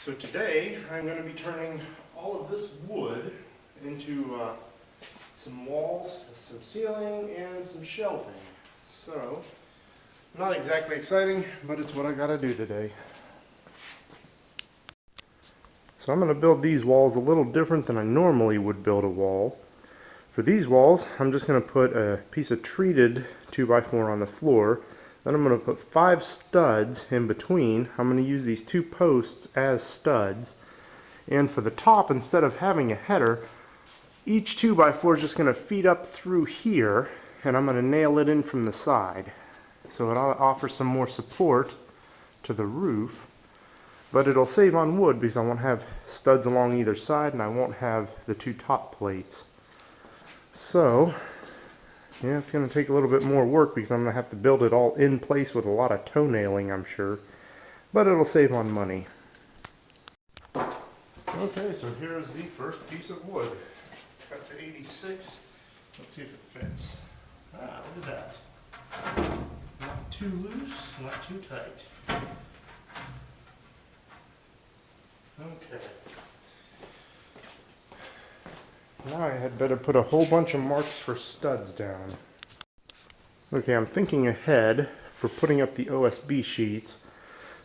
So today I'm going to be turning all of this wood into some walls, some ceiling, and some shelving. So, not exactly exciting, but it's what I got to do today. So I'm going to build these walls a little different than I normally would build a wall. For these walls, I'm just going to put a piece of treated 2x4 on the floor. Then I'm going to put 5 studs in between. I'm going to use these 2 posts as studs. And for the top, instead of having a header, each 2x4 is just going to feed up through here, and I'm going to nail it in from the side. So it'll offer some more support to the roof, but it'll save on wood because I won't have studs along either side and I won't have the 2 top plates. So, yeah, it's going to take a little bit more work because I'm going to have to build it all in place with a lot of toe nailing, I'm sure. But it'll save on money. Okay, so here's the first piece of wood. Cut to 86. Let's see if it fits. Ah, look at that. Not too loose, not too tight. Okay. Now I had better put a whole bunch of marks for studs down. Okay, I'm thinking ahead for putting up the OSB sheets.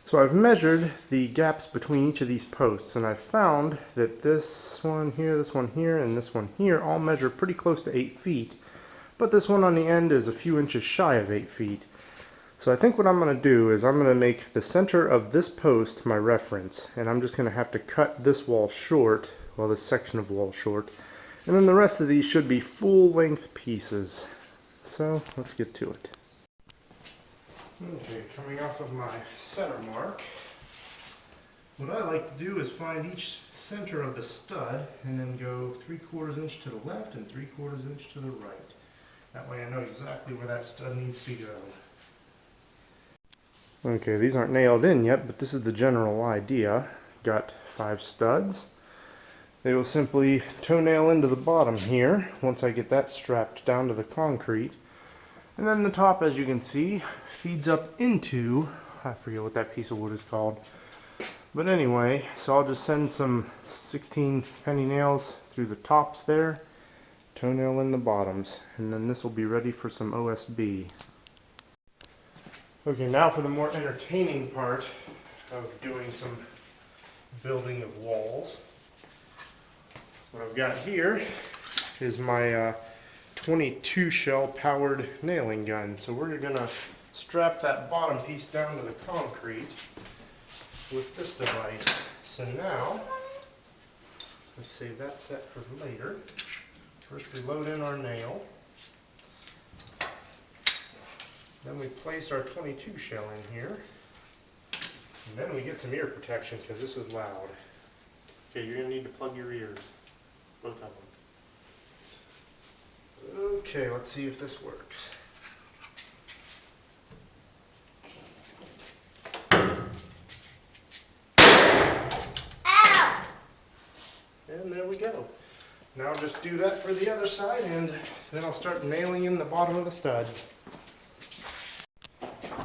So I've measured the gaps between each of these posts, and I've found that this one here, and this one here all measure pretty close to 8 feet, but this one on the end is a few inches shy of 8 feet. So I think what I'm going to do is I'm going to make the center of this post my reference, and I'm just going to have to cut this wall short, well, this section of wall short, and then the rest of these should be full-length pieces. So let's get to it. Okay, coming off of my center mark, what I like to do is find each center of the stud and then go 3/4 inch to the left and 3/4 inch to the right. That way I know exactly where that stud needs to go. Okay, these aren't nailed in yet, but this is the general idea. Got 5 studs. They will simply toenail into the bottom here once I get that strapped down to the concrete. And then the top, as you can see, feeds up into, I forget what that piece of wood is called. But anyway, so I'll just send some 16 penny nails through the tops there, toenail in the bottoms, and then this will be ready for some OSB. Okay, now for the more entertaining part of doing some building of walls. What I've got here is my 22 shell powered nailing gun. So we're going to strap that bottom piece down to the concrete with this device. So now, let's save that set for later. First we load in our nail. Then we place our 22 shell in here. And then we get some ear protection because this is loud. Okay, you're going to need to plug your ears. Both of them. Okay, let's see if this works. Ow! And there we go. Now just do that for the other side, and then I'll start nailing in the bottom of the studs.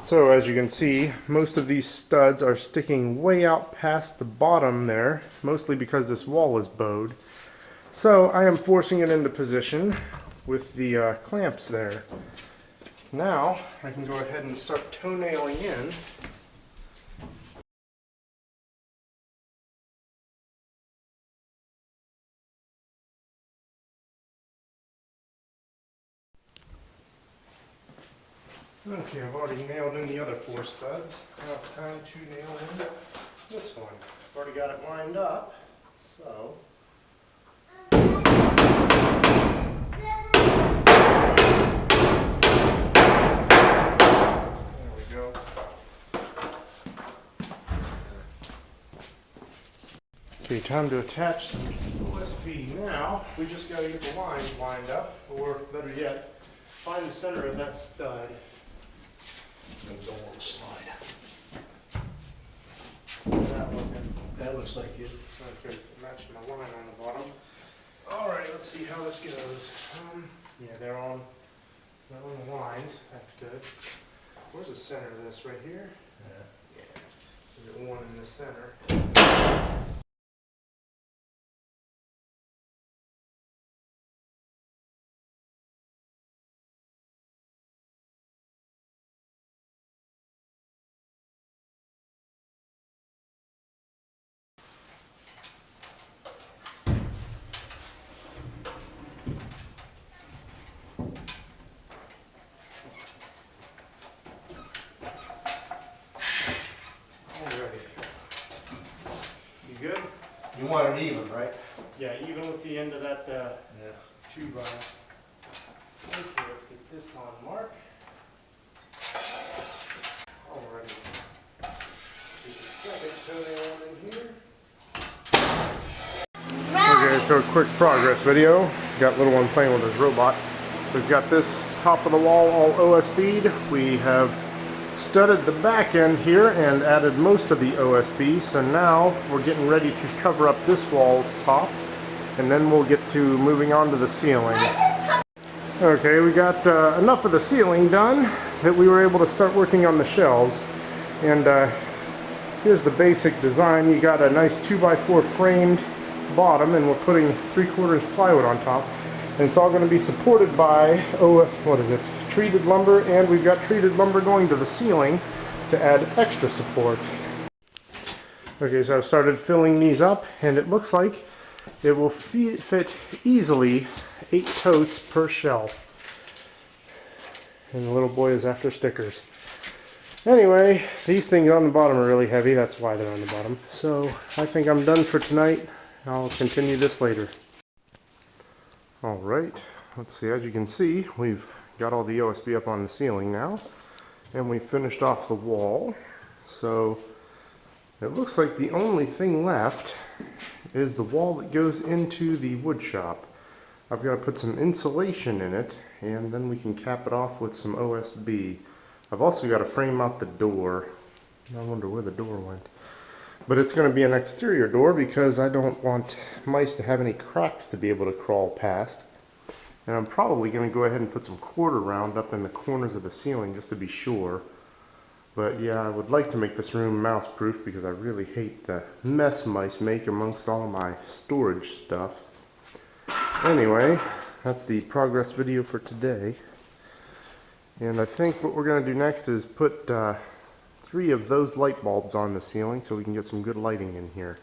So as you can see, most of these studs are sticking way out past the bottom there, mostly because this wall is bowed. So I am forcing it into position with the clamps there. Now I can go ahead and start toenailing in. Okay, I've already nailed in the other 4 studs. Now it's time to nail in this one. I've already got it lined up, so go. Okay, time to attach some OSB. Now, we just got to get the lines lined up, or better yet, find the center of that stud. It's a little slide. That one. That looks like it. Okay, match my line on the bottom. Alright, let's see how this goes. Yeah, they're on the lines. That's good. Where's the center of this? Right here? Yeah. Yeah. Get one in the center. You good? You want it even, right? Yeah, even with the end of that Yeah. tube on it. Okay, let's get this on mark. Alrighty. Get the second toting on in here. Okay, so a quick progress video. Got little one playing with his robot. We've got this top of the wall all OSB'd. We have studded the back end here and added most of the OSB. So now we're getting ready to cover up this wall's top, and then we'll get to moving on to the ceiling. Okay, we got enough of the ceiling done that we were able to start working on the shelves. And here's the basic design. You got a nice 2x4 framed bottom, and we're putting 3/4 plywood on top. And it's all going to be supported by, treated lumber, and we've got treated lumber going to the ceiling to add extra support. Okay, so I've started filling these up, and it looks like it will fit easily 8 totes per shelf. And the little boy is after stickers. Anyway, these things on the bottom are really heavy, that's why they're on the bottom. So I think I'm done for tonight. I'll continue this later. Alright, let's see, as you can see, we've got all the OSB up on the ceiling now, and we finished off the wall. So it looks like the only thing left is the wall that goes into the wood shop. I've got to put some insulation in it, and then we can cap it off with some OSB. I've also got to frame out the door. I wonder where the door went. But it's going to be an exterior door because I don't want mice to have any cracks to be able to crawl past. And I'm probably going to go ahead and put some quarter round up in the corners of the ceiling just to be sure. But yeah, I would like to make this room mouse proof because I really hate the mess mice make amongst all of my storage stuff. Anyway, that's the progress video for today. And I think what we're going to do next is put 3 of those light bulbs on the ceiling so we can get some good lighting in here.